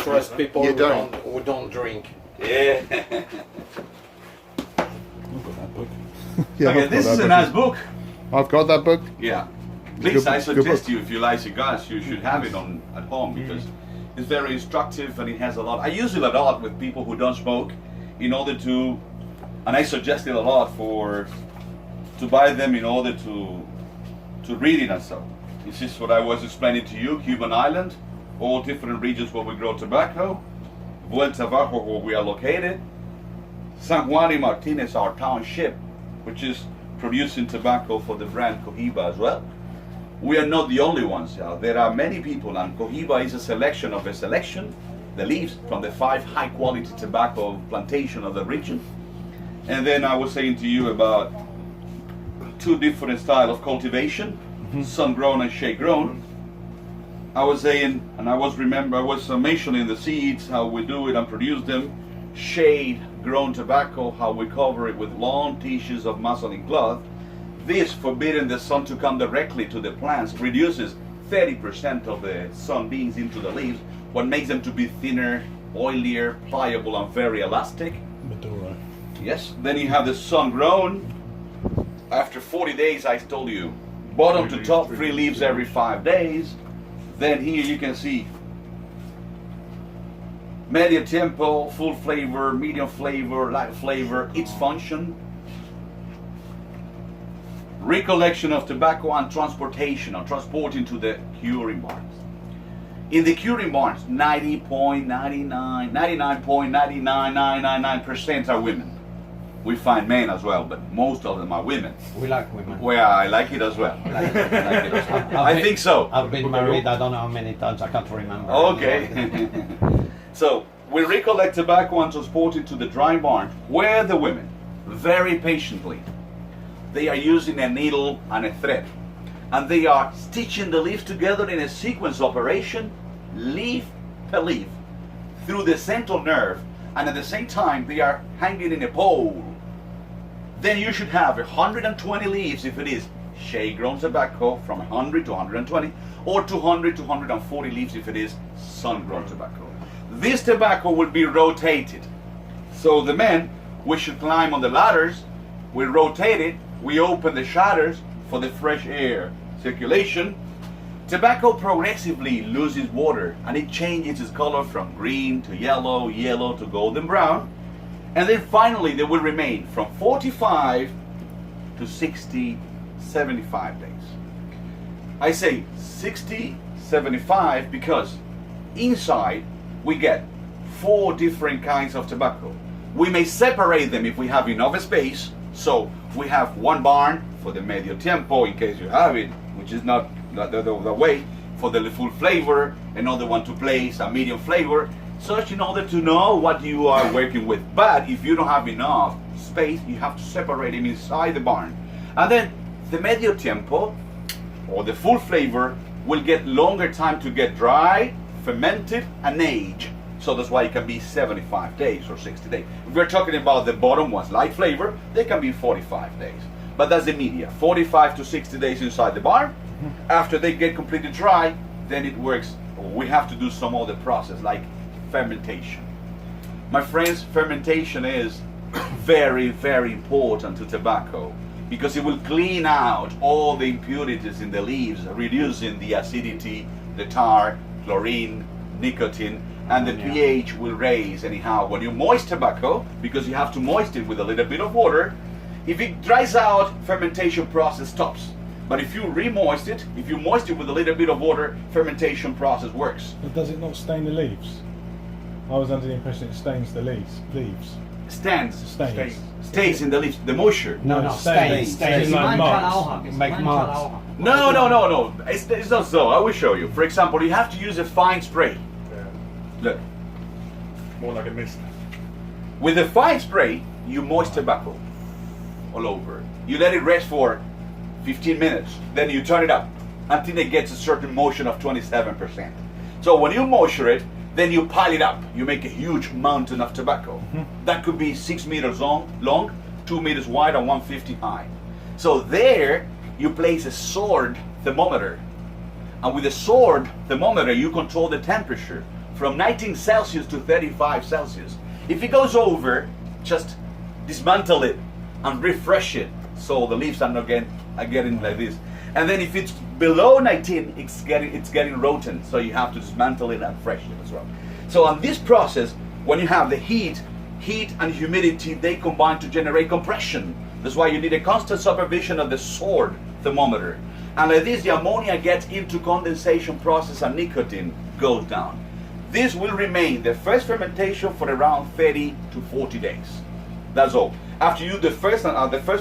trust people You who don't drink. Yeah. I've got that book. Yeah, Okay, I've this got is that a book. nice book. I've got that book. Yeah. It's a Please, good- I good suggest book. you, if you like cigars, you should have it on at home because it's very instructive and it has a lot. I use it a lot with people who don't smoke in order to, and I suggest it a lot to buy them in order to read it and so. This is what I was explaining to you, Cuban island, all different regions where we grow tobacco, Vuelta Bajo where we are located, San Juan y Martinez, our township, which is producing tobacco for the brand Cohiba as well. We are not the only ones. There are many people, and Cohiba is a selection of a selection, the leaves from the 5 high quality tobacco plantation of the region. And then I was saying to you about 2 different styles of cultivation, sun grown and shade grown. I was saying, and I was mentioning the seeds, how we do it and produce them, shade grown tobacco, how we cover it with long tissues of muslin cloth. This, forbidding the sun to come directly to the plants, reduces 30% of the sunbeams into the leaves, what makes them to be thinner, oilier, pliable, and very elastic. Maduro. Yes. Then you have the sun grown. After 40 days, I told you, bottom to top, 3 leaves every 5 days. Then here you can see medio tempo, full flavor, medium flavor, light flavor, its function. Recollection of tobacco and transportation, or transporting to the curing barns. In the curing barns, 99.99999% are women. We find men as well, but most of them are women. We like women. Well, I like it as well. I think so. I've been married, I don't know how many times, I can't remember. Okay. So, we recollect tobacco and transport it to the dry barn, where the women, very patiently, they are using a needle and a thread. And they are stitching the leaves together in a sequence operation, leaf per leaf, through the central nerve. And at the same time, they are hanging in a pole. Then you should have 120 leaves if it is shade-grown tobacco, from 100 to 120, or 200 to 140 leaves if it is sun-grown tobacco. This tobacco will be rotated. So the men, we should climb on the ladders, we rotate it, we open the shutters for the fresh air circulation. Tobacco progressively loses water and it changes its color from green to yellow, yellow to golden brown. And then finally they will remain from 45 to 60, 75 days. I say 60, 75 because inside we get 4 different kinds of tobacco. We may separate them if we have enough space. So we have one barn for the medio tiempo in case you have it, which is not the way, for the full flavor, another one to place a medium flavor, such in order to know what you are working with. But if you don't have enough space, you have to separate them inside the barn. And then the medio tiempo, or the full flavor, will get longer time to get dry, fermented, and age. So that's why it can be 75 days or 60 days. If we're talking about the bottom ones, light flavor, they can be 45 days. But that's the media, 45 to 60 days inside the barn. After they get completely dry, then it works. We have to do some other process like fermentation. My friends, fermentation is very, very important to tobacco because it will clean out all the impurities in the leaves, reducing the acidity, the tar, chlorine, nicotine, and the pH will raise anyhow. When you moist tobacco, because you have to moist it with a little bit of water, if it dries out, fermentation process stops. But if you re-moist it, if you moist it with a little bit of water, fermentation process works. But does it not stain the leaves? I was under the impression it stains the leaves. Stays in the leaves, the moisture. No, stains. Stains like marks. Make marks. No. It's not so. I will show you. For example, you have to use a fine spray. Yeah. Look. More like a mist. With a fine spray, you moist tobacco all over. You let it rest for 15 minutes. Then you turn it up until it gets a certain moisture of 27%. So when you moisture it, then you pile it up. You make a huge mountain of tobacco. That could be 6 meters long, 2 meters wide, and 150 high. So there, you place a sword thermometer. And with a sword thermometer, you control the temperature. from 19 Celsius to 35 Celsius. If it goes over, just dismantle it and refresh it so the leaves are not getting like this. And then if it's below 19, it's getting rotten, so you have to dismantle it and fresh it as well. So on this process, when you have the heat and humidity, they combine to generate compression. That's why you need a constant supervision of the sword thermometer. And like this, the ammonia gets into condensation process and nicotine goes down. This will remain the first fermentation for around 30 to 40 days. That's all. After you do the first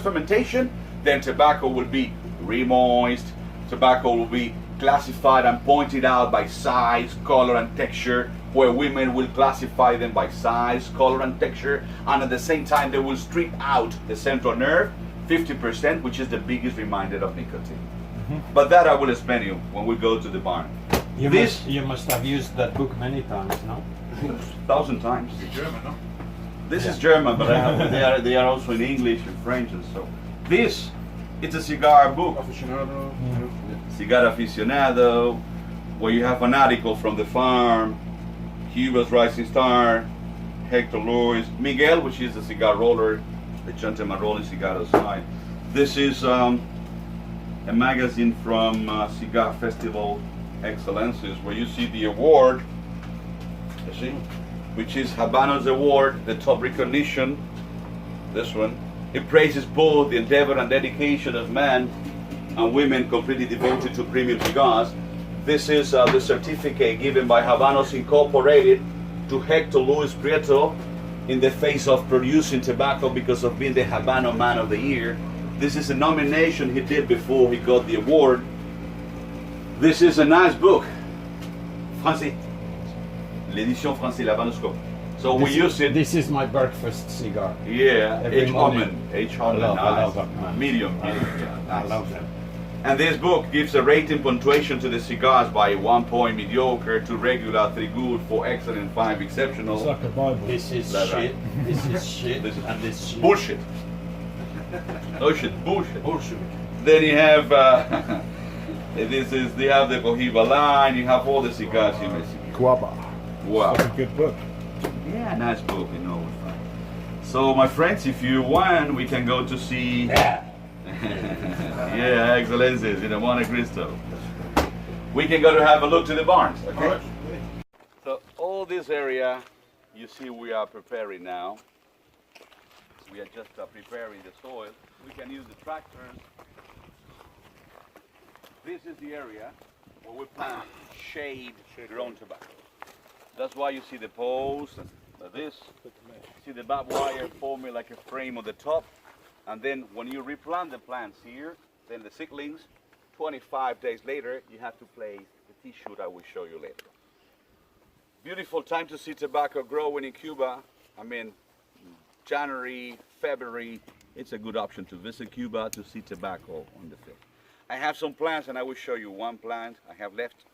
fermentation, then tobacco will be remoist. Tobacco will be classified and pointed out by size, color, and texture, where women will classify them by size, color, and texture, and at the same time they will strip out the central nerve, 50%, which is the biggest reminder of nicotine. But that I will explain you when we go to the barn. You must have used that book many times, no? 1,000 times. German, no? This is German, but they are also in English and French and so. This, it's a cigar book. Aficionado. Cigar Aficionado, where you have an article from the farm, Cuba's Rising Star, Hector Luis, Miguel, which is the cigar roller, the gentleman rolling cigar outside. This is a magazine from Cigar Festival Excellences, where you see the award, you see, which is Habano's Award, the top recognition, this one. It praises both the endeavor and dedication of men and women completely devoted to premium cigars. This is the certificate given by Habanos Incorporated to Hector Luis Prieto in the face of producing tobacco because of being the Habano Man of the Year. This is a nomination he did before he got the award. This is a nice book. Français. L'édition française, l'Habanoscope. So we use it. This is my breakfast cigar. Yeah, Every morning. H. I love nice. that. Medium. I Nice. love them. And this book gives a rating punctuation to the cigars by 1 point mediocre, 2 regular, 3 good, 4 excellent, 5 exceptional. It's like a Bible. This is That's shit. right. This is shit. This is and this shit. bullshit. No shit, bullshit. Bullshit. Then you have they have the Cohiba line. You have all the cigars in Mexico. Guava. Wow. It's a good book. Yeah, nice book, you know. So my friends, if you want, we can go to see. Yeah. Yeah, Excellencies in the Monte Cristo. We can go to have a look to the barns, okay? Alright. So all this area, you see we are preparing now. We are just preparing the soil. We can use the tractors. This is the area where we plant shade-grown tobacco. That's why you see the poles and like this. See the barbed wire forming like a frame on the top. And then when you replant the plants here, then the seedlings, 25 days later, you have to place the tea shoot I will show you later. Beautiful time to see tobacco growing in Cuba. I mean, January, February, it's a good option to visit Cuba to see tobacco on the field. I have some plants and I will show you one plant I have left.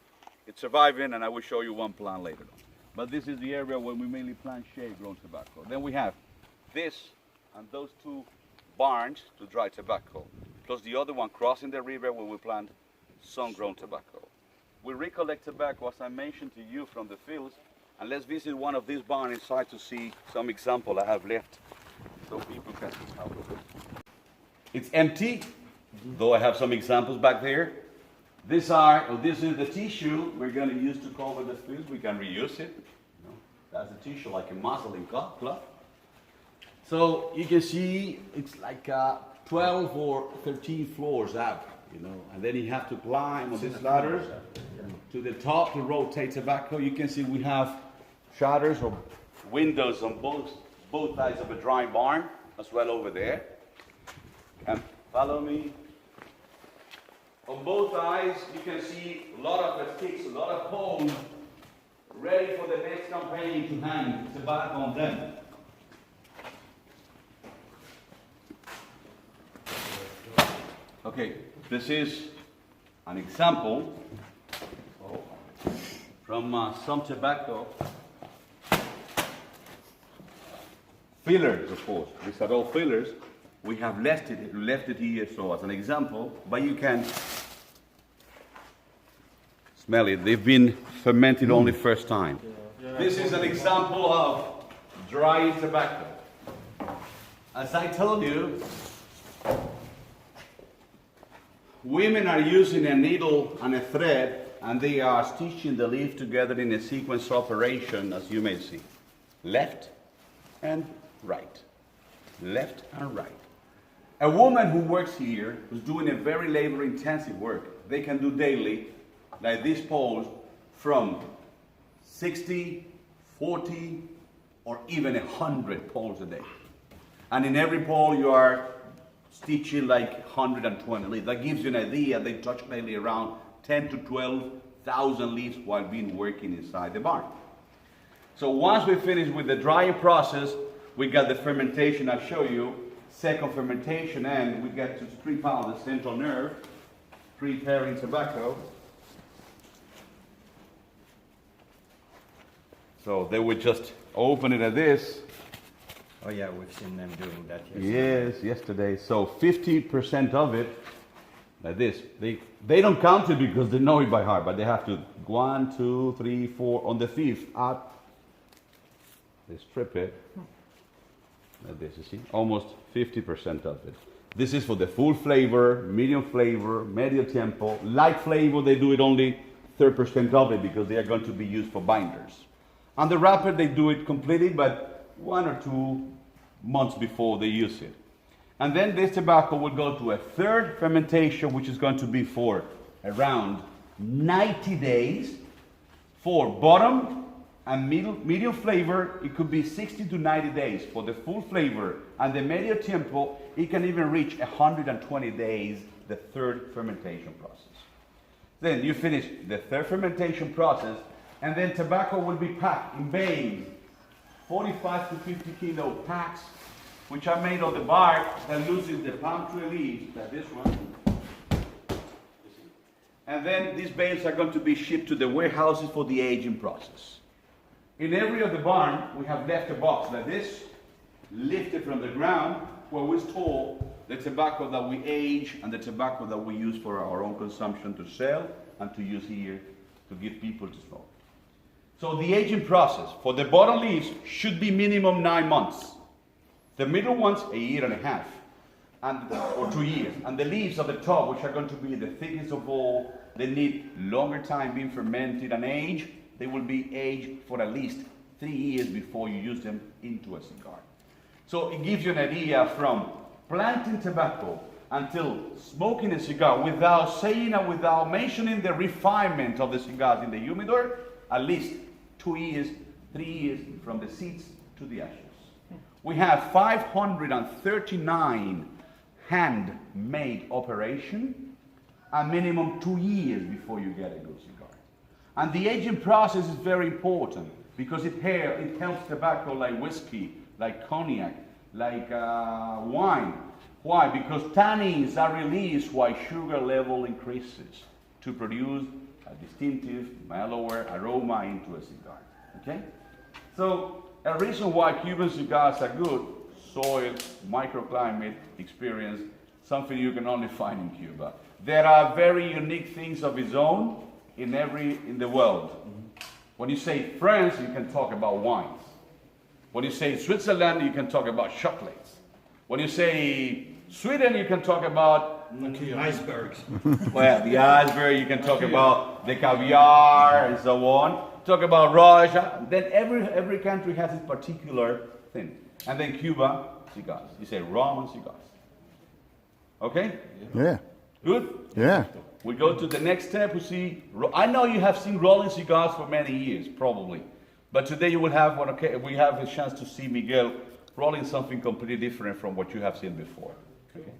It's surviving and I will show you one plant later on. But this is the area where we mainly plant shade-grown tobacco. Then we have this and those 2 barns to dry tobacco, plus the other one crossing the river where we plant sun-grown tobacco. We recollect tobacco, as I mentioned to you, from the fields, and let's visit one of these barns inside to see some example I have left, so people can have a look. It's empty, though I have some examples back there. This is the tissue we're going to use to cover the fields. We can reuse it. You know, that's the tissue, like a muslin cloth. So you can see it's like 12 or 13 floors up, you know, and then you have to climb on these ladders to the top to rotate tobacco. You can see we have shutters or windows on both sides of a dry barn, as well over there. And follow me. On both sides, you can see a lot of sticks, a lot of poles, ready for the next campaign to hang tobacco on them. Okay, this is an example from some tobacco. Fillers, of course. These are all fillers. We have left it here so as an example, but you can smell it. They've been fermented only first time. This is an example of dry tobacco. As I told you, women are using a needle and a thread, and they are stitching the leaf together in a sequence operation, as you may see. Left and right. Left and right. A woman who works here, who's doing a very labor-intensive work, they can do daily, like this pose, from 60, 40, or even 100 poles a day. And in every pole you are stitching like 120 leaves. That gives you an idea. They touch daily around 10 to 12,000 leaves while being working inside the barn. So once we finish with the drying process, we got the fermentation I'll show you, second fermentation, and we get to strip out the central nerve, preparing tobacco. So they would just open it at this. Oh yeah, we've seen them doing that yesterday. Yes, yesterday. So 50% of it, like this. They don't count it because they know it by heart, but they have to 1, 2, 3, 4. On the fifth, up. They strip it. Like this, you see? Almost 50% of it. This is for the full flavor, medium flavor, medio tempo. Light flavor, they do it only 30% of it because they are going to be used for binders. On the wrapper, they do it completely, but 1 or 2 months before they use it. And then this tobacco will go to a third fermentation, which is going to be for around 90 days. For bottom and medium flavor, it could be 60 to 90 days. For the full flavor and the medio tempo, it can even reach 120 days, the third fermentation process. Then you finish the third fermentation process, and then tobacco will be packed in bays, 45 to 50 kilo packs, which are made of the bark that loses the palm tree leaves, like this one. And then these bales are going to be shipped to the warehouses for the aging process. In every of the barn, we have left a box like this, lifted from the ground, where we store the tobacco that we age and the tobacco that we use for our own consumption to sell and to use here to give people to smoke. So the aging process for the bottom leaves should be minimum 9 months. The middle ones, 1.5 years, or 2 years. And the leaves at the top, which are going to be the thickest of all, they need longer time being fermented and aged. They will be aged for at least 3 years before you use them into a cigar. So it gives you an idea from planting tobacco until smoking a cigar without saying and without mentioning the refinement of the cigars in the humidor, at least 2 years, 3 years from the seeds to the ashes. We have 539 handmade operations, a minimum 2 years before you get a good cigar. And the aging process is very important because it helps tobacco like whiskey, like cognac, like wine. Why? Because tannins are released while sugar level increases to produce a distinctive, mellower aroma into a cigar. Okay? So, a reason why Cuban cigars are good: soil, microclimate, experience, something you can only find in Cuba. There are very unique things of its own in the world. When you say France, you can talk about wines. When you say Switzerland, you can talk about chocolates. When you say Sweden, you can talk about Icebergs. well, the iceberg, you can talk about the caviar and so on. Talk about Russia. Then every country has its particular thing. And then Cuba, cigars. You say rum and cigars. Okay? Yeah. Good? Yeah. We go to the next step. We see. I know you have seen rolling cigars for many years, probably. But today you will have one. Okay, we have a chance to see Miguel rolling something completely different from what you have seen before. Okay.